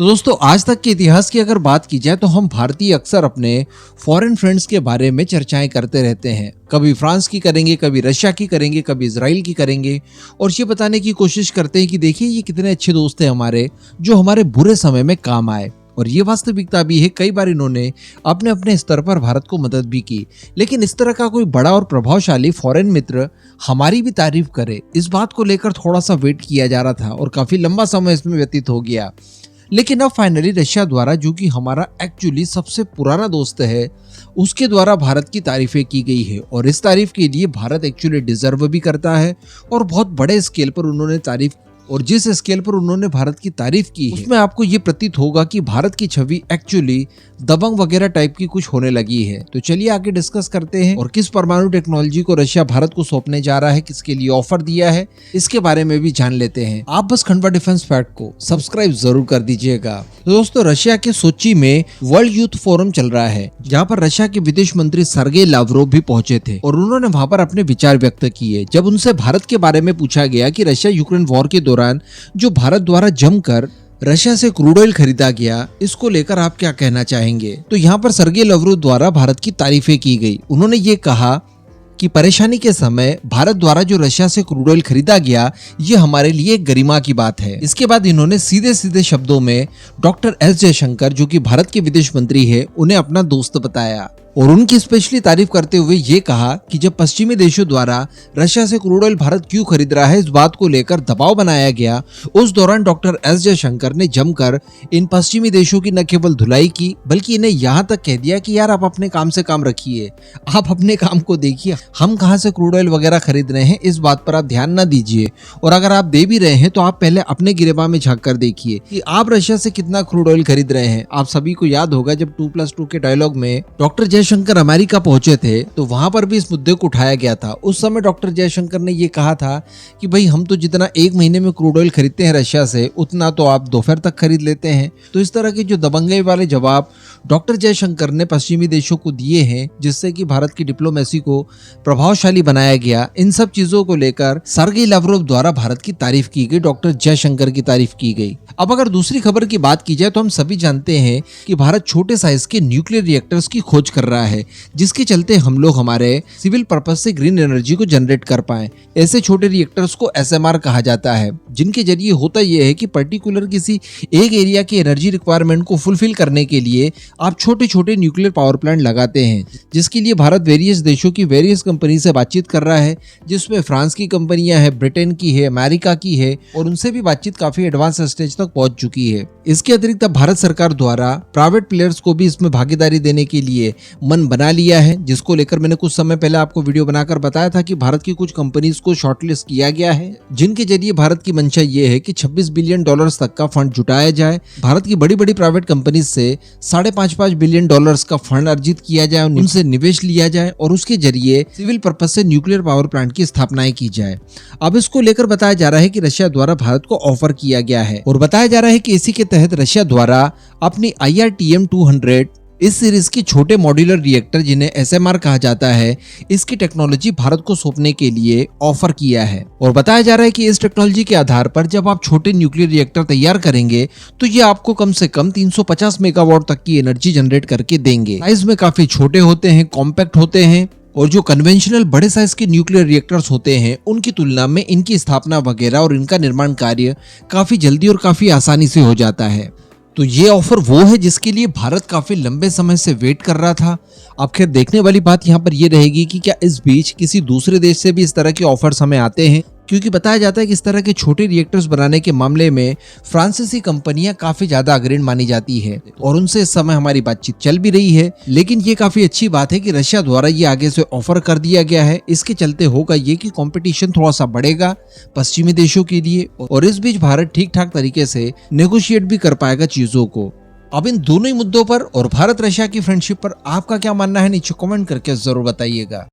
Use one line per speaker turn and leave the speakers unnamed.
तो दोस्तों आज तक के इतिहास की अगर बात की जाए तो हम भारतीय अक्सर अपने फॉरेन फ्रेंड्स के बारे में चर्चाएं करते रहते हैं। कभी फ्रांस की करेंगे, कभी रशिया की करेंगे, कभी इजराइल की करेंगे और ये बताने की कोशिश करते हैं कि देखिए ये कितने अच्छे दोस्त हैं हमारे, जो हमारे बुरे समय में काम आए। और ये वास्तविकता भी है, कई बार इन्होंने अपने अपने स्तर पर भारत को मदद भी की। लेकिन इस तरह का कोई बड़ा और प्रभावशाली फॉरेन मित्र हमारी भी तारीफ करे, इस बात को लेकर थोड़ा सा वेट किया जा रहा था और काफी लंबा समय इसमें व्यतीत हो गया। लेकिन अब फाइनली रशिया द्वारा, जो कि हमारा एक्चुअली सबसे पुराना दोस्त है, उसके द्वारा भारत की तारीफें की गई है। और इस तारीफ के लिए भारत एक्चुअली डिजर्व भी करता है और बहुत बड़े स्केल पर उन्होंने तारीफ, और जिस स्केल पर उन्होंने भारत की तारीफ की है उसमें आपको ये प्रतीत होगा कि भारत की छवि एक्चुअली दबंग वगैरह टाइप की कुछ होने लगी है। तो चलिए आगे डिस्कस करते हैं और किस परमाणु टेक्नोलॉजी को रशिया भारत को सौंपने जा रहा है, किसके लिए ऑफर दिया है, इसके बारे में भी जान लेते हैं। आप बस खंडवा डिफेंस फैक्ट को सब्सक्राइब जरूर कर दीजिएगा। तो दोस्तों रशिया के सोची में वर्ल्ड यूथ फोरम चल रहा है, जहाँ पर रशिया के विदेश मंत्री सर्गेई लावरोव भी पहुंचे थे और उन्होंने वहां पर अपने विचार व्यक्त किए। जब उनसे भारत के बारे में पूछा गया कि रशिया यूक्रेन वॉर के दौरान जो भारत द्वारा जमकर रशिया से क्रूड ऑयल खरीदा गया, इसको लेकर आप क्या कहना चाहेंगे। तो यहाँ पर सर्गेई लावरोव द्वारा भारत की तारीफें की गई। उन्होंने ये कहा कि परेशानी के समय भारत द्वारा जो रशिया से क्रूड ऑयल खरीदा गया, ये हमारे लिए एक गरिमा की बात है। इसके बाद इन्होंने सीधे सीधे शब्दों में डॉक्टर एस जयशंकर, जो कि भारत के विदेश मंत्री है, उन्हें अपना दोस्त बताया और उनकी स्पेशली तारीफ करते हुए ये कहा कि जब पश्चिमी देशों द्वारा रशिया से क्रूड ऑयल भारत क्यों खरीद रहा है, इस बात को लेकर दबाव बनाया गया। उस दौरान डॉक्टर एस जयशंकर ने जमकर इन पश्चिमी देशों की न केवल धुलाई की, बल्कि इन्हें यहाँ तक कह दिया कि यार आप अपने काम से काम रखिए, आप अपने काम को देखिए, हम कहाँ से क्रूड ऑयल वगैरह खरीद रहे हैं इस बात पर आप ध्यान न दीजिए, और अगर आप दे भी रहे हैं तो आप पहले अपने गिरेबान में झांक कर देखिए कि आप रशिया से कितना क्रूड ऑयल खरीद रहे हैं। आप सभी को याद होगा जब 2+2 के डायलॉग में डॉक्टर जयशंकर अमेरिका पहुंचे थे तो वहां पर भी इस मुद्दे को उठाया गया था। उस समय डॉक्टर जयशंकर ने ये कहा था कि भाई हम तो जितना एक महीने में क्रूड ऑयल खरीदते हैं रशिया से, उतना तो आप दोपहर तक खरीद लेते हैं। तो इस तरह के जो दबंगई वाले जवाब डॉक्टर जयशंकर ने पश्चिमी देशों को दिए हैं, जिससे कि भारत की डिप्लोमेसी को प्रभावशाली बनाया गया। इन सब चीजों को लेकर सर्गेई लावरोव द्वारा भारत की तारीफ की गई, डॉक्टर जयशंकर की तारीफ की गई। अब अगर दूसरी खबर की बात की जाए तो हम सभी जानते हैं कि भारत छोटे साइज के न्यूक्लियर रिएक्टर्स की खोज कर रहा है, जिसके चलते हम लोग हमारे सिविल पर्पज से ग्रीन एनर्जी को जनरेट कर पाए। ऐसे छोटे रिएक्टर्स को SMR कहा जाता है, जिनके जरिए होता यह है कि पर्टिकुलर किसी एक एरिया की एनर्जी रिक्वायरमेंट को फुलफिल करने के लिए आप छोटे छोटे न्यूक्लियर पावर प्लांट लगाते हैं, जिसके लिए भारत वेरियस देशों की वेरियस कंपनी से बातचीत कर रहा है, जिसमें फ्रांस की कंपनियां हैं, ब्रिटेन की है, अमेरिका की है, और उनसे भी बातचीत काफी एडवांस स्टेज तक पहुंच चुकी है। इसके अतिरिक्त भारत सरकार द्वारा प्राइवेट प्लेयर्स को भी इसमें भागीदारी देने के लिए मन बना लिया है, जिसको लेकर मैंने कुछ समय पहले आपको वीडियो बनाकर बताया था कि भारत की कुछ कंपनीज को शॉर्टलिस्ट किया गया है, जिनके जरिए भारत की मंशा ये है कि $26 बिलियन तक का फंड जुटाया जाए, भारत की बड़ी बड़ी प्राइवेट कंपनीज से $5.5 बिलियन का फंड अर्जित किया जाए, उनसे निवेश लिया जाए और उसके जरिए सिविल पर्पज से न्यूक्लियर पावर प्लांट की स्थापनाएं की जाए। अब इसको लेकर बताया जा रहा है कि रशिया द्वारा भारत को ऑफर किया गया है और बताया जा रहा है कि इसी के तहत रशिया द्वारा अपनी IRTM-200 इस सीरीज के छोटे मॉड्यूलर रिएक्टर, जिन्हें SMR कहा जाता है, इसकी टेक्नोलॉजी भारत को सौंपने के लिए ऑफर किया है। और बताया जा रहा है कि इस टेक्नोलॉजी के आधार पर जब आप छोटे न्यूक्लियर रिएक्टर तैयार करेंगे तो ये आपको कम से कम 350 मेगावाट तक की एनर्जी जनरेट करके देंगे। साइज में काफी छोटे होते हैं, कॉम्पैक्ट होते हैं, और जो कन्वेंशनल बड़े साइज के न्यूक्लियर रिएक्टर्स होते हैं उनकी तुलना में इनकी स्थापना वगैरह और इनका निर्माण कार्य काफी जल्दी और काफी आसानी से हो जाता है। तो ये ऑफर वो है जिसके लिए भारत काफी लंबे समय से वेट कर रहा था। अब खैर देखने वाली बात यहाँ पर ये रहेगी कि क्या इस बीच किसी दूसरे देश से भी इस तरह के ऑफर्स हमें आते हैं, क्योंकि बताया जाता है कि इस तरह के छोटे रिएक्टर्स बनाने के मामले में फ्रांसीसी कंपनियां काफी ज्यादा अग्रणी मानी जाती है और उनसे इस समय हमारी बातचीत चल भी रही है। लेकिन ये काफी अच्छी बात है कि रशिया द्वारा ये आगे से ऑफर कर दिया गया है। इसके चलते होगा ये कि कंपटीशन थोड़ा सा बढ़ेगा पश्चिमी देशों के लिए, और इस बीच भारत ठीक ठाक तरीके से नेगोशिएट भी कर पाएगा चीजों को। अब इन दोनों ही मुद्दों पर और भारत रशिया की फ्रेंडशिप पर आपका क्या मानना है, नीचे कमेंट करके जरूर बताइएगा।